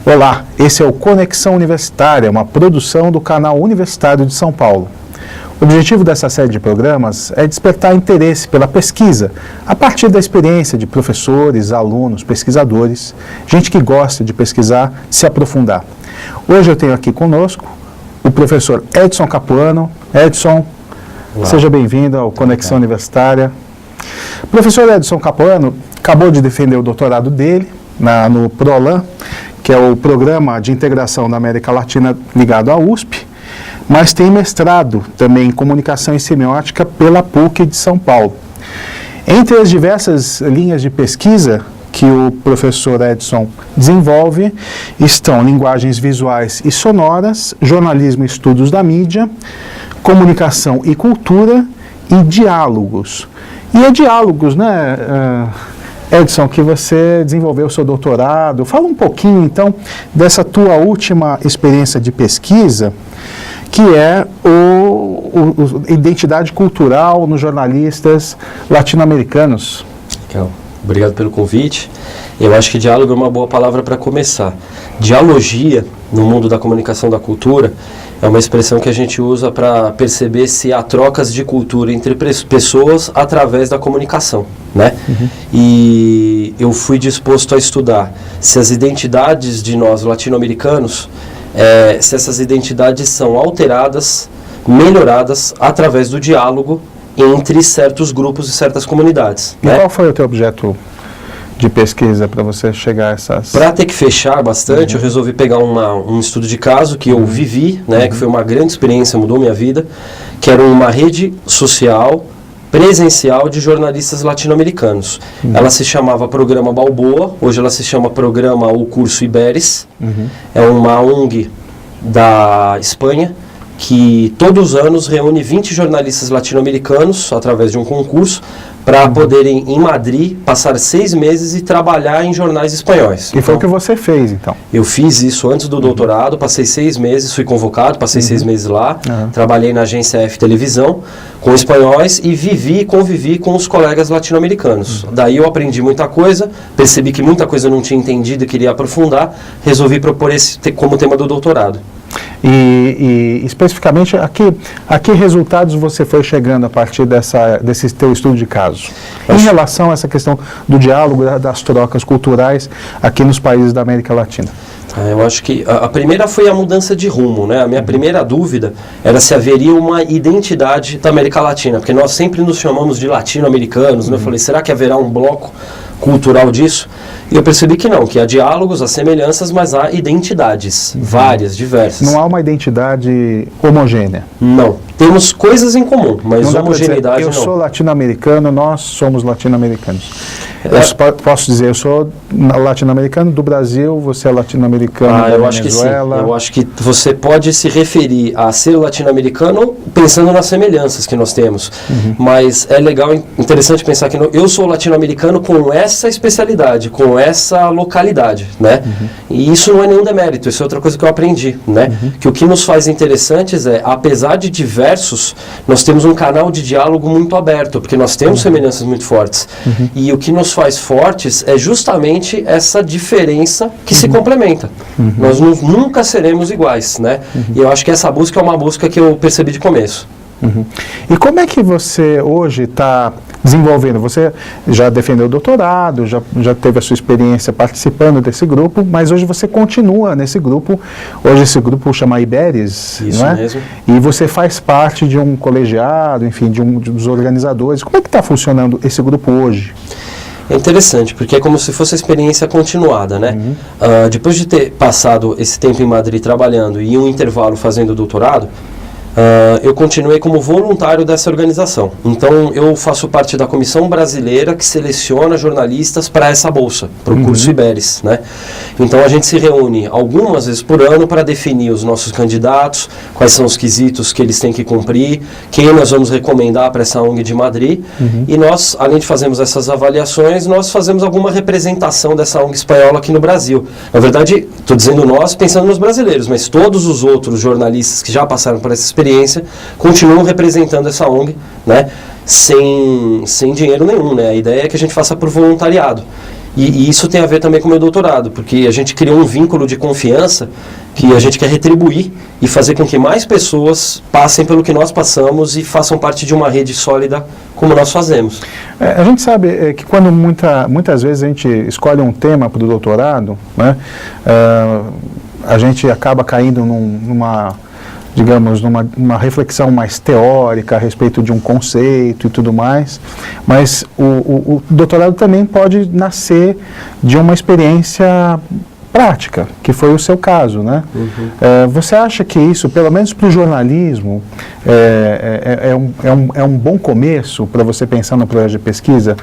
Olá, esse é o Conexão Universitária, uma produção do canal Universitário de São Paulo. O objetivo dessa série de programas é despertar interesse pela pesquisa, a partir da experiência de professores, alunos, pesquisadores, gente que gosta de pesquisar, se aprofundar. Hoje eu tenho aqui conosco o professor Edson Capuano. Edson, olá. Seja bem-vindo ao Conexão Universitária. O professor Edson Capuano acabou de defender o doutorado dele no PROLAN, que é o Programa de Integração da América Latina ligado à USP, mas tem mestrado também em Comunicação e Semiótica pela PUC de São Paulo. Entre as diversas linhas de pesquisa que o professor Edson desenvolve estão linguagens visuais e sonoras, jornalismo e estudos da mídia, comunicação e cultura e diálogos. E é diálogos, né, Edson, que você desenvolveu o seu doutorado. Fala um pouquinho, então, dessa tua última experiência de pesquisa, que é a identidade cultural nos jornalistas latino-americanos. Legal. Obrigado pelo convite. Eu acho que diálogo é uma boa palavra para começar. Dialogia, no mundo da comunicação da cultura, é uma expressão que a gente usa para perceber se há trocas de cultura entre pessoas através da comunicação, né? Uhum. E eu fui disposto a estudar se as identidades de nós latino-americanos, se essas identidades são alteradas, melhoradas através do diálogo entre certos grupos e certas comunidades. E né? Qual foi o teu objeto de pesquisa para você chegar a essas... Para ter que fechar bastante, eu resolvi pegar um estudo de caso que eu vivi, né, que foi uma grande experiência, mudou minha vida, que era uma rede social presencial de jornalistas latino-americanos. Ela se chamava Programa Balboa, hoje ela se chama Programa O Curso Iberes, é uma ONG da Espanha, que todos os anos reúne 20 jornalistas latino-americanos através de um concurso para poderem, em Madrid, passar 6 meses e trabalhar em jornais espanhóis. E foi o que você fez, então? Eu fiz isso antes do doutorado, passei 6 meses, fui convocado, passei 6 meses lá, trabalhei na agência F Televisão com espanhóis e convivi com os colegas latino-americanos. Daí eu aprendi muita coisa, percebi que muita coisa eu não tinha entendido e queria aprofundar, resolvi propor esse como tema do doutorado. E especificamente, a que resultados você foi chegando a partir desse teu estudo de caso? Em relação a essa questão do diálogo, das trocas culturais aqui nos países da América Latina? Eu acho que a primeira foi a mudança de rumo, né? A minha primeira dúvida era se haveria uma identidade da América Latina, porque nós sempre nos chamamos de latino-americanos, né? Eu falei, será que haverá um bloco cultural disso? E eu percebi que não, que há diálogos, há semelhanças, mas há identidades, várias, diversas. Não há uma identidade homogênea? Não. Temos coisas em comum, mas homogeneidade não. Eu sou latino-americano, nós somos latino-americanos. Eu posso dizer, eu sou latino-americano do Brasil, você é latino-americano da Venezuela. Eu acho que você pode se referir a ser latino-americano pensando nas semelhanças que nós temos. Mas é legal, interessante pensar que eu sou latino-americano com essa especialidade, com essa localidade, né? E isso não é nenhum demérito, isso é outra coisa que eu aprendi, né? Que o que nos faz interessantes é, apesar de diversos, nós temos um canal de diálogo muito aberto, porque nós temos semelhanças muito fortes. E o que nos faz fortes é justamente essa diferença que se complementa. Nós nunca seremos iguais, né? E eu acho que essa busca é uma busca que eu percebi de começo. E como é que você hoje está desenvolvendo? Você já defendeu o doutorado, já teve a sua experiência participando desse grupo, mas hoje você continua nesse grupo. Hoje esse grupo chama Iberes, isso não é? Mesmo. E você faz parte de um colegiado, enfim, dos organizadores. Como é que está funcionando esse grupo hoje? É interessante, porque é como se fosse a experiência continuada, né? Depois de ter passado esse tempo em Madrid trabalhando e um intervalo fazendo doutorado, eu continuei como voluntário dessa organização. Então, eu faço parte da comissão brasileira que seleciona jornalistas para essa bolsa, para o curso Iberes, né? Então, a gente se reúne algumas vezes por ano para definir os nossos candidatos, quais são os quesitos que eles têm que cumprir, quem nós vamos recomendar para essa ONG de Madrid. E nós, além de fazermos essas avaliações, nós fazemos alguma representação dessa ONG espanhola aqui no Brasil. Na verdade, estou dizendo nós pensando nos brasileiros, mas todos os outros jornalistas que já passaram por essa experiência continuam representando essa ONG, né, sem dinheiro nenhum, né? A ideia é que a gente faça por voluntariado. E isso tem a ver também com o meu doutorado, porque a gente criou um vínculo de confiança que a gente quer retribuir e fazer com que mais pessoas passem pelo que nós passamos e façam parte de uma rede sólida como nós fazemos. A gente sabe que quando muitas vezes a gente escolhe um tema para o doutorado, né, a gente acaba caindo numa reflexão mais teórica a respeito de um conceito e tudo mais, mas o doutorado também pode nascer de uma experiência prática, que foi o seu caso, né? Você acha que isso, pelo menos para o jornalismo, é um bom começo para você pensar no projeto de pesquisa?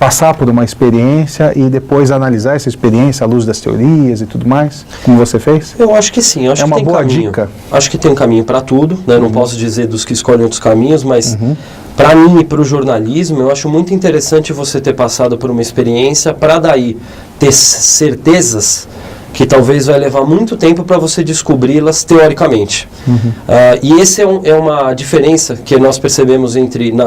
Passar por uma experiência e depois analisar essa experiência à luz das teorias e tudo mais, como você fez? Eu acho que sim, eu acho que tem boa caminho. Dica. Acho que tem um caminho para tudo, né? Não posso dizer dos que escolhem outros caminhos, mas para mim e para o jornalismo, eu acho muito interessante você ter passado por uma experiência para daí ter certezas que talvez vai levar muito tempo para você descobri-las teoricamente. E esse é uma diferença que nós percebemos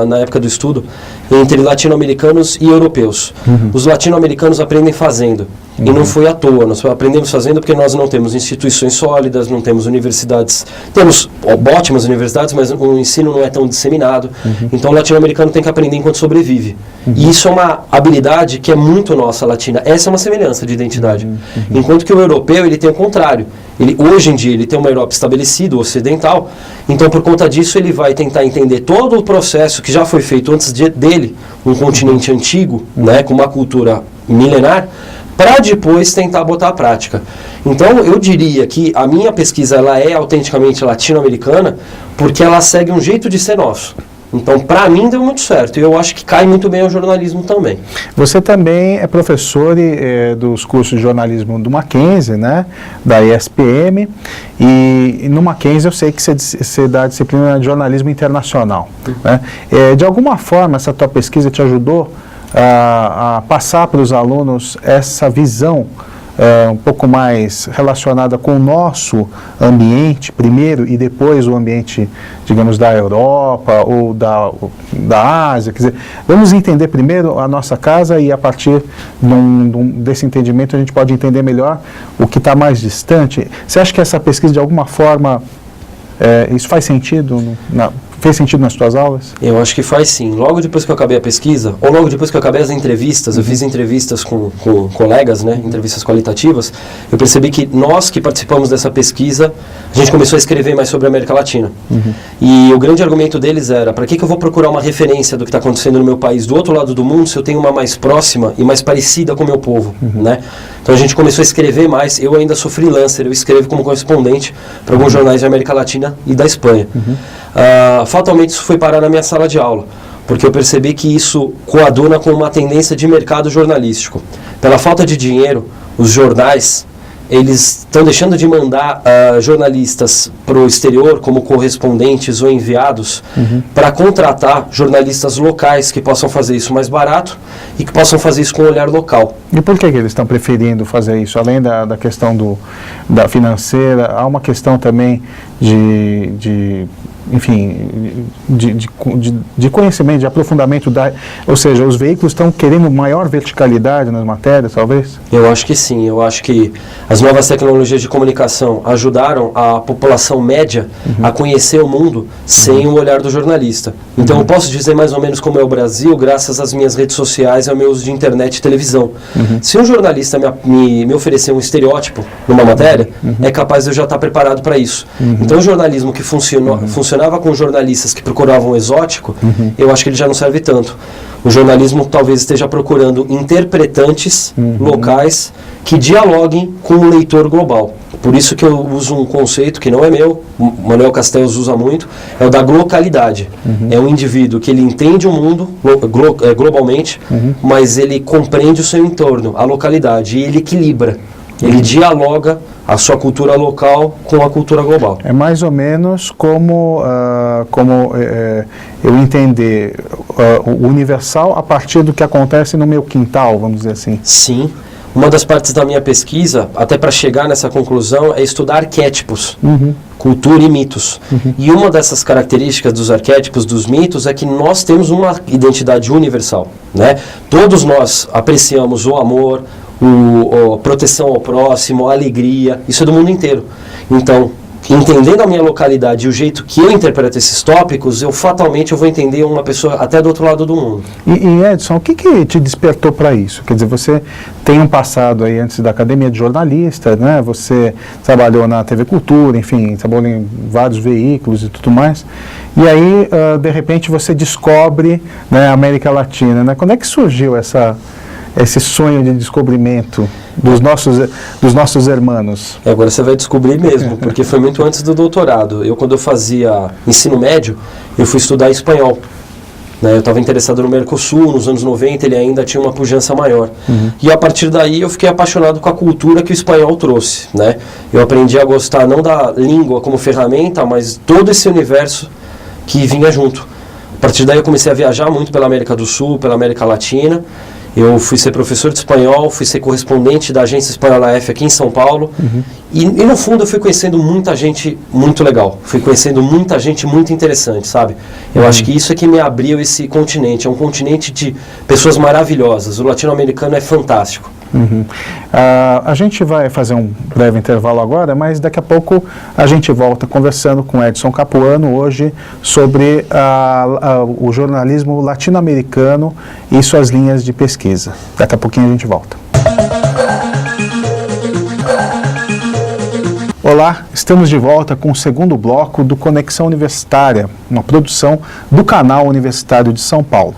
na época do estudo entre latino-americanos e europeus. Os latino-americanos aprendem fazendo. E não foi à toa, nós aprendemos fazendo porque nós não temos instituições sólidas, não temos universidades, temos ótimas universidades, mas o ensino não é tão disseminado. Então o latino-americano tem que aprender enquanto sobrevive. E isso é uma habilidade que é muito nossa latina. Essa é uma semelhança de identidade. Enquanto que o europeu, ele tem o contrário. Hoje em dia ele tem uma Europa estabelecida, ocidental, então por conta disso ele vai tentar entender todo o processo que já foi feito antes dele, um continente antigo, né, com uma cultura milenar, para depois tentar botar a prática. Então eu diria que a minha pesquisa ela é autenticamente latino-americana porque ela segue um jeito de ser nosso. Então, para mim, deu muito certo. E eu acho que cai muito bem ao jornalismo também. Você também é professor dos cursos de jornalismo do Mackenzie, né? Da ESPM. E no Mackenzie eu sei que você dá a disciplina de jornalismo internacional. Né? De alguma forma, essa tua pesquisa te ajudou a passar para os alunos essa visão um pouco mais relacionada com o nosso ambiente primeiro e depois o ambiente, digamos, da Europa ou da Ásia. Quer dizer, vamos entender primeiro a nossa casa e a partir desse entendimento a gente pode entender melhor o que está mais distante. Você acha que essa pesquisa de alguma forma, isso faz sentido? Fez sentido nas suas aulas? Eu acho que faz sim. Logo depois que eu acabei a pesquisa, ou logo depois que eu acabei as entrevistas, eu fiz entrevistas com colegas, né, entrevistas qualitativas, eu percebi que nós que participamos dessa pesquisa, a gente começou a escrever mais sobre a América Latina. E o grande argumento deles era, para que eu vou procurar uma referência do que está acontecendo no meu país do outro lado do mundo, se eu tenho uma mais próxima e mais parecida com o meu povo, né? Então a gente começou a escrever mais. Eu ainda sou freelancer, eu escrevo como correspondente para alguns jornais da América Latina e da Espanha. Fatalmente isso foi parar na minha sala de aula, porque eu percebi que isso coaduna com uma tendência de mercado jornalístico. Pela falta de dinheiro, os jornais eles estão deixando de mandar jornalistas para o exterior como correspondentes ou enviados para contratar jornalistas locais que possam fazer isso mais barato e que possam fazer isso com um olhar local. E por que eles estão preferindo fazer isso? Além da questão da financeira, há uma questão também de conhecimento, de aprofundamento, ou seja, os veículos estão querendo maior verticalidade nas matérias, talvez? Eu acho que sim, eu acho que as novas tecnologias de comunicação ajudaram a população média a conhecer o mundo sem o olhar do jornalista. Então eu posso dizer mais ou menos como é o Brasil, graças às minhas redes sociais e ao meu uso de internet e televisão. Se um jornalista me oferecer um estereótipo numa matéria, é capaz de eu já estar preparado para isso. Então o jornalismo que funcionava com jornalistas que procuravam o exótico, eu acho que ele já não serve tanto. O jornalismo talvez esteja procurando interpretantes locais que dialoguem com o leitor global. Por isso que eu uso um conceito que não é meu, o Manuel Castells usa muito, é o da glocalidade. É um indivíduo que ele entende o mundo globalmente, mas ele compreende o seu entorno, a localidade, e ele equilibra. Ele dialoga a sua cultura local com a cultura global. É mais ou menos como eu entender o universal a partir do que acontece no meu quintal, vamos dizer assim. Sim. uma das partes da minha pesquisa, até para chegar nessa conclusão, é estudar arquétipos, cultura e mitos. E uma dessas características dos arquétipos, dos mitos, é que nós temos uma identidade universal, né? Todos nós apreciamos o amor, a proteção ao próximo, a alegria, isso é do mundo inteiro. Então, entendendo a minha localidade e o jeito que eu interpreto esses tópicos, eu fatalmente vou entender uma pessoa até do outro lado do mundo. E Edson, o que te despertou para isso? Quer dizer, você tem um passado aí antes da academia de jornalista, né? Você trabalhou na TV Cultura, enfim, trabalhou em vários veículos e tudo mais. E aí, de repente, você descobre, né, a América Latina, né? Quando é que surgiu esse sonho de descobrimento dos nossos irmãos? Agora você vai descobrir mesmo, porque foi muito antes do doutorado. Quando eu fazia ensino médio, eu fui estudar espanhol. Né? Eu estava interessado no Mercosul, nos anos 90 ele ainda tinha uma pujança maior. E a partir daí eu fiquei apaixonado com a cultura que o espanhol trouxe. Né? Eu aprendi a gostar não da língua como ferramenta, mas todo esse universo que vinha junto. A partir daí eu comecei a viajar muito pela América do Sul, pela América Latina. Eu fui ser professor de espanhol, fui ser correspondente da Agência Espanhola F aqui em São Paulo. E no fundo eu fui conhecendo muita gente muito legal. Fui conhecendo muita gente muito interessante, sabe? Eu acho que isso é que me abriu esse continente. É um continente de pessoas maravilhosas. O latino-americano é fantástico. A gente vai fazer um breve intervalo agora, mas daqui a pouco a gente volta conversando com Edson Capuano hoje sobre o jornalismo latino-americano e suas linhas de pesquisa. Daqui a pouquinho a gente volta. Olá, estamos de volta com o segundo bloco do Conexão Universitária, uma produção do Canal Universitário de São Paulo.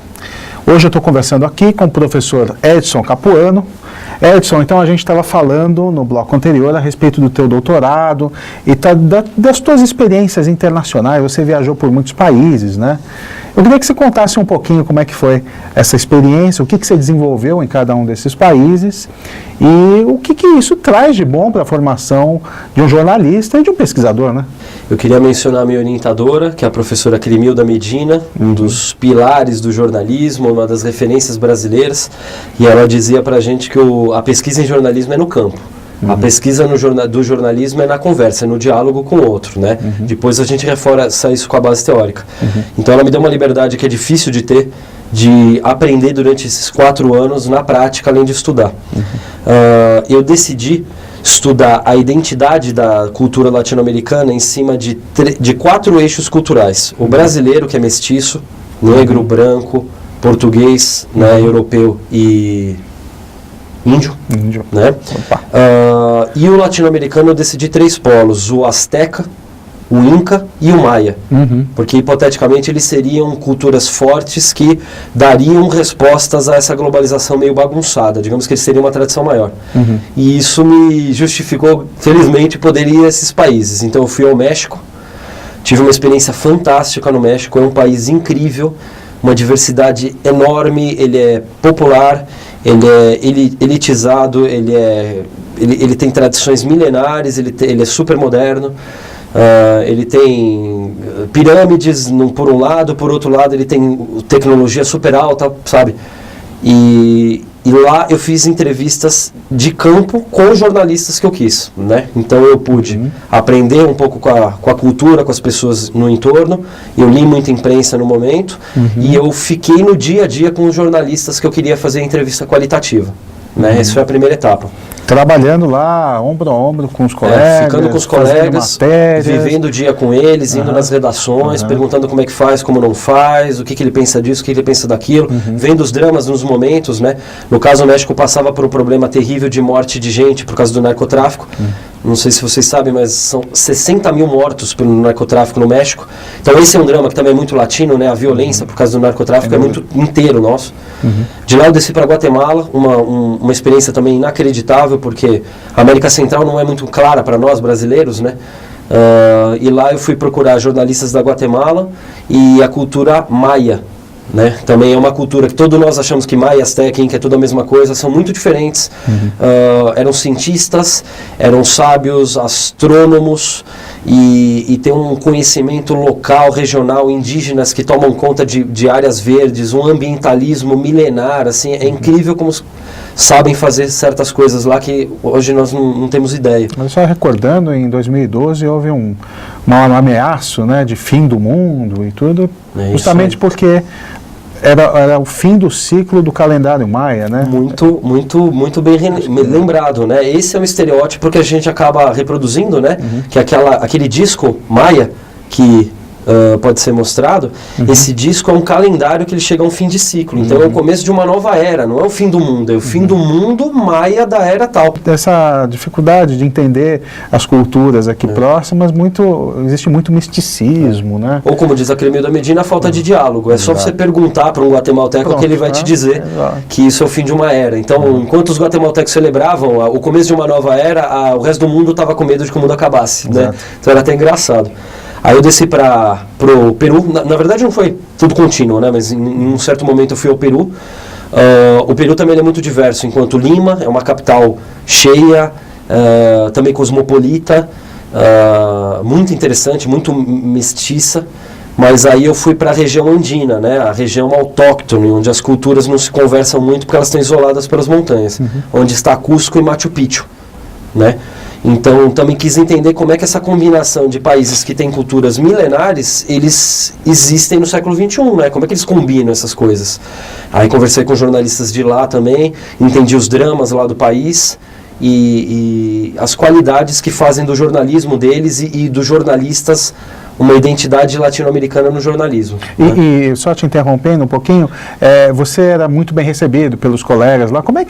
Hoje eu estou conversando aqui com o professor Edson Capuano. Edson, então a gente estava falando no bloco anterior a respeito do teu doutorado e das tuas experiências internacionais. Você viajou por muitos países, né? Eu queria que você contasse um pouquinho como é que foi essa experiência, o que você desenvolveu em cada um desses países e o que isso traz de bom para a formação de um jornalista e de um pesquisador, né? Eu queria mencionar a minha orientadora, que é a professora Crimilda Medina, um dos pilares do jornalismo, uma das referências brasileiras, e ela dizia pra gente que a pesquisa em jornalismo é no campo. A pesquisa do jornalismo é na conversa, é no diálogo com o outro, né? Depois a gente reforça isso com a base teórica. Então ela me deu uma liberdade que é difícil de ter, de aprender durante esses 4 anos na prática, além de estudar. Eu decidi estudar a identidade da cultura latino-americana em cima de 4 eixos culturais. O brasileiro, que é mestiço, negro, branco, português, né, europeu e índio. Né? E o latino-americano eu decidi 3 polos, o asteca, o inca e o maia. Porque hipoteticamente eles seriam culturas fortes que dariam respostas a essa globalização meio bagunçada. Digamos que eles seriam uma tradição maior. E isso me justificou, felizmente, poder ir a esses países. Então eu fui ao México, tive uma experiência fantástica no México, é um país incrível, uma diversidade enorme, ele é popular, ele é elitizado, ele tem tradições milenares, ele é super moderno. Ele tem pirâmides por um lado, por outro lado ele tem tecnologia super alta, sabe? E lá eu fiz entrevistas de campo com jornalistas que eu quis, né? Então eu pude aprender um pouco com a cultura, com as pessoas no entorno. Eu li muita imprensa no momento e eu fiquei no dia a dia com os jornalistas que eu queria fazer a entrevista qualitativa, né? Essa foi a primeira etapa. Trabalhando lá, ombro a ombro com os colegas. Ficando com os colegas, vivendo o dia com eles, indo nas redações, perguntando como é que faz, como não faz, o que ele pensa disso, o que ele pensa daquilo, vendo os dramas nos momentos, né? No caso, o México passava por um problema terrível de morte de gente por causa do narcotráfico. Não sei se vocês sabem, mas são 60 mil mortos pelo narcotráfico no México. Então esse é um drama que também é muito latino, né? A violência por causa do narcotráfico é muito inteiro nosso. De lá eu desci para Guatemala, uma experiência também inacreditável, porque a América Central não é muito clara para nós brasileiros, né? E lá eu fui procurar jornalistas da Guatemala e a cultura maia, né? Também é uma cultura que todos nós achamos que maia, azteca, inca é tudo a mesma coisa, são muito diferentes. Eram cientistas, eram sábios, astrônomos, e ter um conhecimento local, regional, indígenas que tomam conta de áreas verdes, um ambientalismo milenar, assim, é incrível como sabem fazer certas coisas lá que hoje nós não temos ideia. Mas só recordando, em 2012 houve um ameaço, né, de fim do mundo e tudo, justamente porque era o fim do ciclo do calendário maia, né? Muito bem lembrado, né? Esse é um estereótipo que a gente acaba reproduzindo, né? Que aquele disco maia que pode ser mostrado, esse disco é um calendário que ele chega a um fim de ciclo. Então é o começo de uma nova era, não é o fim do mundo, é o fim do mundo maia da era tal. Essa dificuldade de entender as culturas aqui próximas, existe muito misticismo, né? Ou como diz a Clemilda Medina, a falta de diálogo. É só você perguntar para um guatemalteco que ele vai te dizer que isso é o fim de uma era. Então, enquanto os guatemaltecos celebravam o começo de uma nova era, o resto do mundo estava com medo de que o mundo acabasse, né? Então era até engraçado. Aí eu desci para o Peru, na verdade não foi tudo contínuo, né? Mas em um certo momento eu fui ao Peru. O Peru também é muito diverso, enquanto Lima é uma capital cheia, também cosmopolita, muito interessante, muito mestiça. Mas aí eu fui para a região andina, né? A região autóctone, onde as culturas não se conversam muito porque elas estão isoladas pelas montanhas, onde está Cusco e Machu Picchu, né? Então, também quis entender como é que essa combinação de países que têm culturas milenares, eles existem no século XXI, né? Como é que eles combinam essas coisas? Aí conversei com jornalistas de lá também, entendi os dramas lá do país e as qualidades que fazem do jornalismo deles e dos jornalistas uma identidade latino-americana no jornalismo. E só te interrompendo um pouquinho, você era muito bem recebido pelos colegas lá. Como é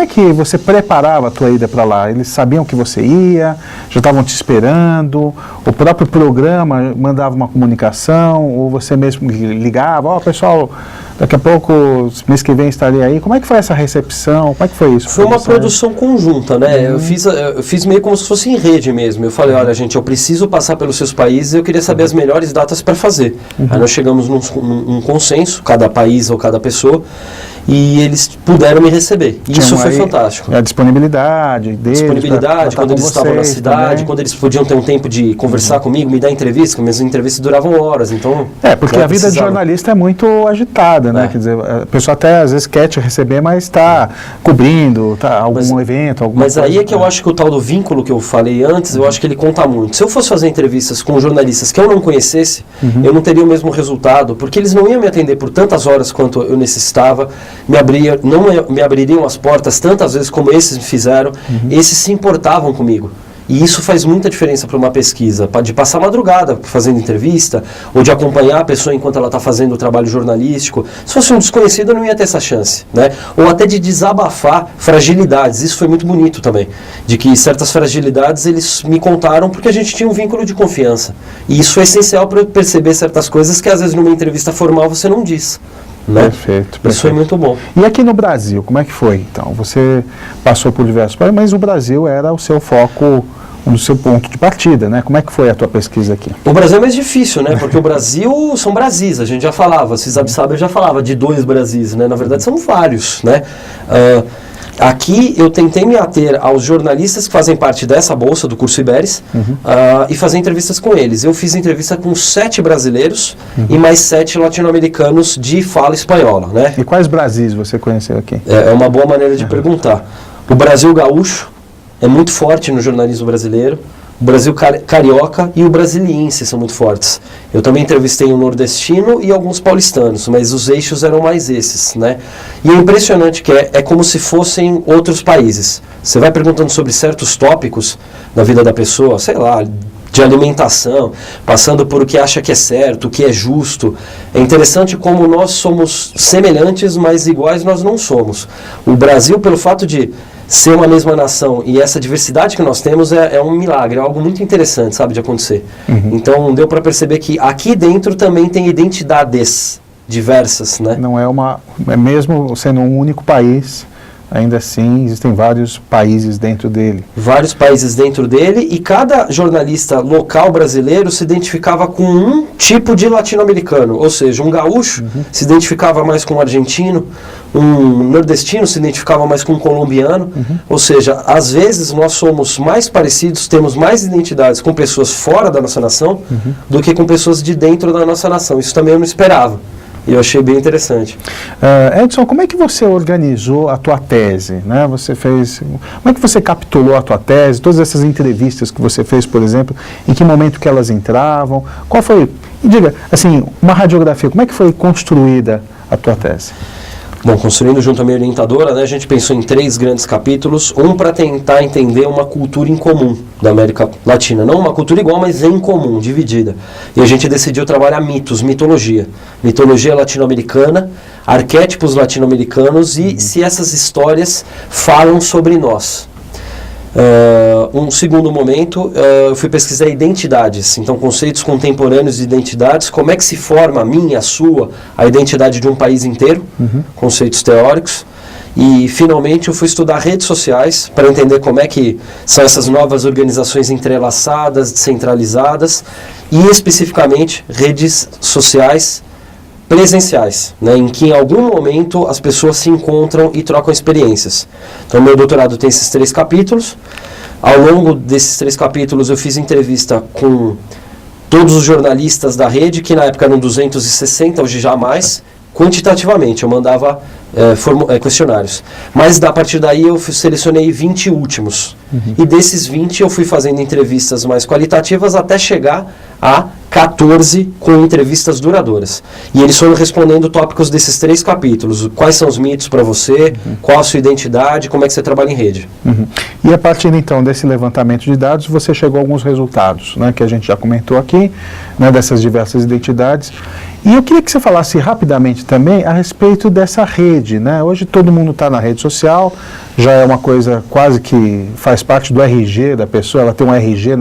que você preparava a tua ida para lá? Eles sabiam que você ia? Já estavam te esperando? O próprio programa mandava uma comunicação? Ou você mesmo ligava? Pessoal, daqui a pouco, mês que vem estarei aí. Como é que foi essa recepção? Como é que foi isso? Foi uma produção conjunta, né? Eu fiz meio como se fosse em rede mesmo. Eu falei, olha gente, eu preciso passar pelos seus países, eu queria saber as melhores datas para fazer. Aí nós chegamos num consenso, cada país ou cada pessoa, e eles puderam me receber. Isso foi fantástico. A disponibilidade deles. Disponibilidade, quando eles estavam na cidade, também. Quando eles podiam ter um tempo de conversar comigo, me dar entrevista, porque minhas entrevistas duravam horas, então... porque a vida de jornalista é muito agitada, né? Quer dizer, a pessoa até às vezes quer te receber, mas está cobrindo algum evento, alguma coisa. Mas aí é que eu acho que o tal do vínculo que eu falei antes, eu acho que ele conta muito. Se eu fosse fazer entrevistas com jornalistas que eu não conhecesse, eu não teria o mesmo resultado, porque eles não iam me atender por tantas horas quanto eu necessitava, não me abririam as portas tantas vezes como esses me fizeram, esses se importavam comigo. E isso faz muita diferença para uma pesquisa, de passar madrugada fazendo entrevista, ou de acompanhar a pessoa enquanto ela está fazendo o trabalho jornalístico. Se fosse um desconhecido, eu não ia ter essa chance, né? Ou até de desabafar fragilidades. Isso foi muito bonito também, de que certas fragilidades eles me contaram porque a gente tinha um vínculo de confiança. E isso foi essencial para eu perceber certas coisas que às vezes numa entrevista formal você não diz. Né? Perfeito. Isso foi muito bom. E aqui no Brasil, como é que foi? Então, você passou por diversos países, mas o Brasil era o seu foco, o seu ponto de partida, né? Como é que foi a tua pesquisa aqui? O Brasil é mais difícil, né? Porque o Brasil são Brasis, a gente já falava, Cisab Saber já falava de 2 Brasis, né? Na verdade são vários, né? Aqui eu tentei me ater aos jornalistas que fazem parte dessa bolsa do curso Iberes e fazer entrevistas com eles. Eu fiz entrevista com 7 brasileiros e mais 7 latino-americanos de fala espanhola, né? E quais Brasis você conheceu aqui? É uma boa maneira de perguntar. O Brasil gaúcho é muito forte no jornalismo brasileiro. O Brasil carioca e o brasiliense são muito fortes. Eu também entrevistei um nordestino e alguns paulistanos, mas os eixos eram mais esses, né? E é impressionante que é como se fossem outros países. Você vai perguntando sobre certos tópicos da vida da pessoa, sei lá, de alimentação, passando por o que acha que é certo, o que é justo. É interessante como nós somos semelhantes, mas iguais nós não somos. O Brasil, pelo fato de ser uma mesma nação e essa diversidade que nós temos é um milagre, é algo muito interessante, sabe, de acontecer. Então deu para perceber que aqui dentro também tem identidades diversas, né? Não é mesmo sendo um único país, ainda assim existem vários países dentro dele. Vários países dentro dele, e cada jornalista local brasileiro se identificava com um tipo de latino-americano, ou seja, um gaúcho se identificava mais com um argentino, um nordestino se identificava mais com um colombiano, ou seja, às vezes nós somos mais parecidos, temos mais identidades com pessoas fora da nossa nação do que com pessoas de dentro da nossa nação. Isso também eu não esperava. E eu achei bem interessante. Edson, como é que você organizou a tua tese, né? Como é que você capturou a tua tese, todas essas entrevistas que você fez, por exemplo, em que momento que elas entravam? Qual foi, diga, assim, uma radiografia, como é que foi construída a tua tese? Bom, construindo junto à minha orientadora, né, a gente pensou em 3 grandes capítulos, um para tentar entender uma cultura em comum da América Latina, não uma cultura igual, mas em comum, dividida. E a gente decidiu trabalhar mitos, mitologia latino-americana, arquétipos latino-americanos e se essas histórias falam sobre nós. Um segundo momento, eu fui pesquisar identidades, então conceitos contemporâneos de identidades, como é que se forma a minha, a sua, a identidade de um país inteiro, conceitos teóricos. E finalmente eu fui estudar redes sociais para entender como é que são essas novas organizações entrelaçadas, descentralizadas e especificamente redes sociais presenciais, né, em que em algum momento as pessoas se encontram e trocam experiências. Então, meu doutorado tem esses 3 capítulos. Ao longo desses 3 capítulos, eu fiz entrevista com todos os jornalistas da rede, que na época eram 260, hoje já mais, quantitativamente. Eu mandava questionários. Mas, a partir daí, eu selecionei 20 últimos. E desses 20, eu fui fazendo entrevistas mais qualitativas até chegar a 14 com entrevistas duradouras. E eles foram respondendo tópicos desses 3 capítulos. Quais são os mitos para você, qual a sua identidade, como é que você trabalha em rede. E a partir, então, desse levantamento de dados, você chegou a alguns resultados, né, que a gente já comentou aqui, né, dessas diversas identidades. E eu queria que você falasse rapidamente também a respeito dessa rede, né? Hoje todo mundo está na rede social, já é uma coisa quase que faz parte do RG da pessoa, ela tem um RG,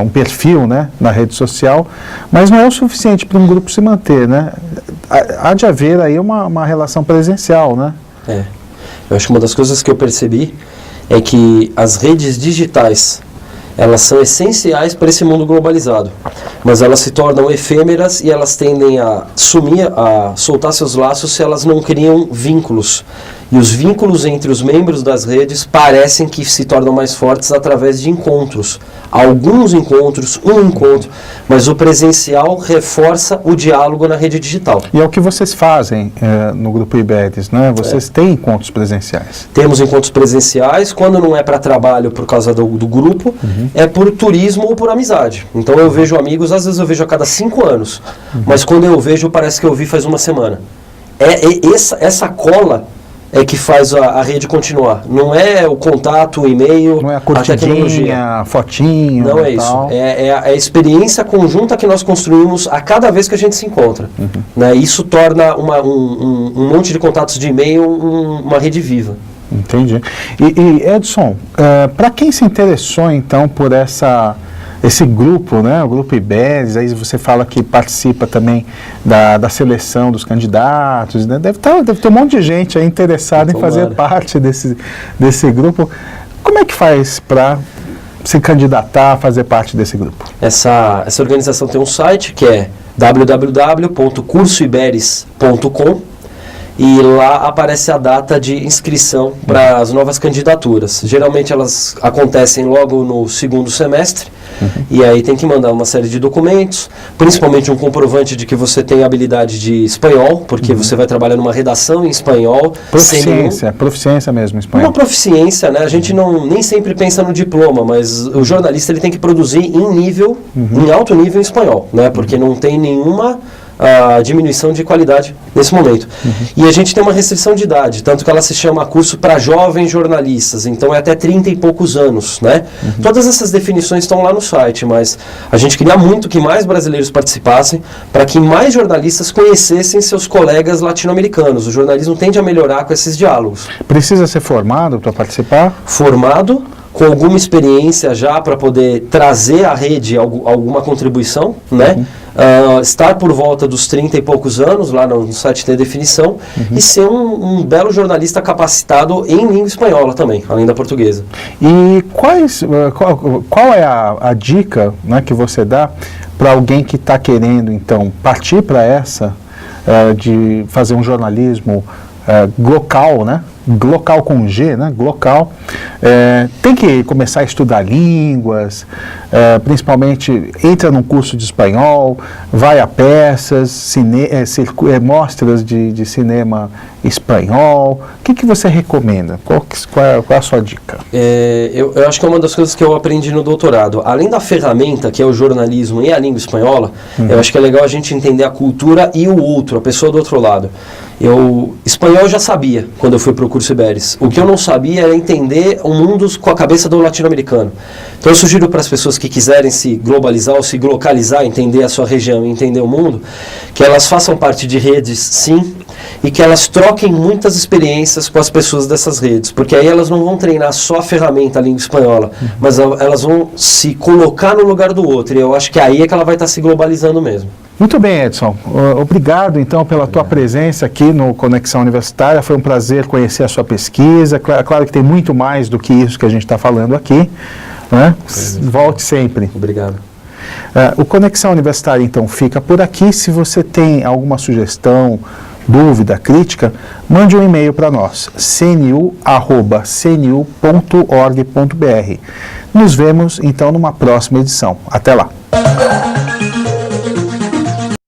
um perfil, né, na rede social, mas não é o suficiente para um grupo se manter, né? Há de haver aí uma relação presencial, né? Eu acho que uma das coisas que eu percebi é que as redes digitais, elas são essenciais para esse mundo globalizado, mas elas se tornam efêmeras e elas tendem a soltar seus laços se elas não criam vínculos. E os vínculos entre os membros das redes parecem que se tornam mais fortes através de encontros. Alguns encontros, um encontro, mas o presencial reforça o diálogo na rede digital. E é o que vocês fazem no Grupo IBERDS, né? Vocês têm encontros presenciais? Temos encontros presenciais, quando não é para trabalho por causa do grupo, é por turismo ou por amizade. Então eu vejo amigos, às vezes eu vejo a cada 5 anos, mas quando eu vejo parece que eu vi faz uma semana. Essa cola é que faz a rede continuar. Não é o contato, o e-mail, não é a curtidinha, fotinho. Não é isso. É a experiência conjunta que nós construímos a cada vez que a gente se encontra. Né? Isso torna um monte de contatos de e-mail uma rede viva. Entendi. E Edson, para quem se interessou então por esse grupo, né, o Grupo IBERDS, aí você fala que participa também da seleção dos candidatos, né? Deve ter um monte de gente aí interessada em fazer parte desse grupo. Como é que faz para se candidatar a fazer parte desse grupo? Essa organização tem um site que é www.cursoiberes.com e lá aparece a data de inscrição para as novas candidaturas. Geralmente elas acontecem logo no 2º semestre. E aí tem que mandar uma série de documentos, principalmente um comprovante de que você tem habilidade de espanhol, porque você vai trabalhar numa redação em espanhol. Proficiência mesmo em espanhol. Uma proficiência, né? A gente nem sempre pensa no diploma, mas o jornalista ele tem que produzir em alto nível em espanhol, né? Porque não tem nenhuma diminuição de qualidade nesse momento. E a gente tem uma restrição de idade, tanto que ela se chama curso para jovens jornalistas, então é até 30 e poucos anos, né? Todas essas definições estão lá no site, mas a gente queria muito que mais brasileiros participassem, para que mais jornalistas conhecessem seus colegas latino-americanos. O jornalismo tende a melhorar com esses diálogos. Precisa ser formado para participar? Formado, com alguma experiência já para poder trazer à rede alguma contribuição, né? estar por volta dos 30 e poucos anos, lá no site tem definição, e ser um belo jornalista capacitado em língua espanhola também, além da portuguesa. E qual é a dica, né, que você dá para alguém que está querendo, então, partir para essa, de fazer um jornalismo glocal, né? Glocal com G, né? Glocal. Tem que começar a estudar línguas, principalmente entra num curso de espanhol, vai a peças, mostras de cinema espanhol. O que você recomenda? Qual é a sua dica? Eu acho que é uma das coisas que eu aprendi no doutorado. Além da ferramenta, que é o jornalismo e a língua espanhola, eu acho que é legal a gente entender a cultura e o outro, a pessoa do outro lado. Espanhol eu já sabia quando eu fui para o curso Iberis. O que eu não sabia era entender o mundo com a cabeça do latino-americano. Então eu sugiro para as pessoas que quiserem se globalizar ou se localizar, entender a sua região e entender o mundo, que elas façam parte de redes, sim, e que elas troquem muitas experiências com as pessoas dessas redes, porque aí elas não vão treinar só a ferramenta, a língua espanhola, mas elas vão se colocar no lugar do outro, e eu acho que aí é que ela vai estar se globalizando mesmo. Muito bem, Edson. Obrigado, então, pela tua presença aqui no Conexão Universitária. Foi um prazer conhecer a sua pesquisa. Claro que tem muito mais do que isso que a gente está falando aqui, né? Volte sempre. Obrigado. O Conexão Universitária, então, fica por aqui. Se você tem alguma sugestão, dúvida, crítica, mande um e-mail para nós, cnu@cnu.org.br. Nos vemos, então, numa próxima edição. Até lá!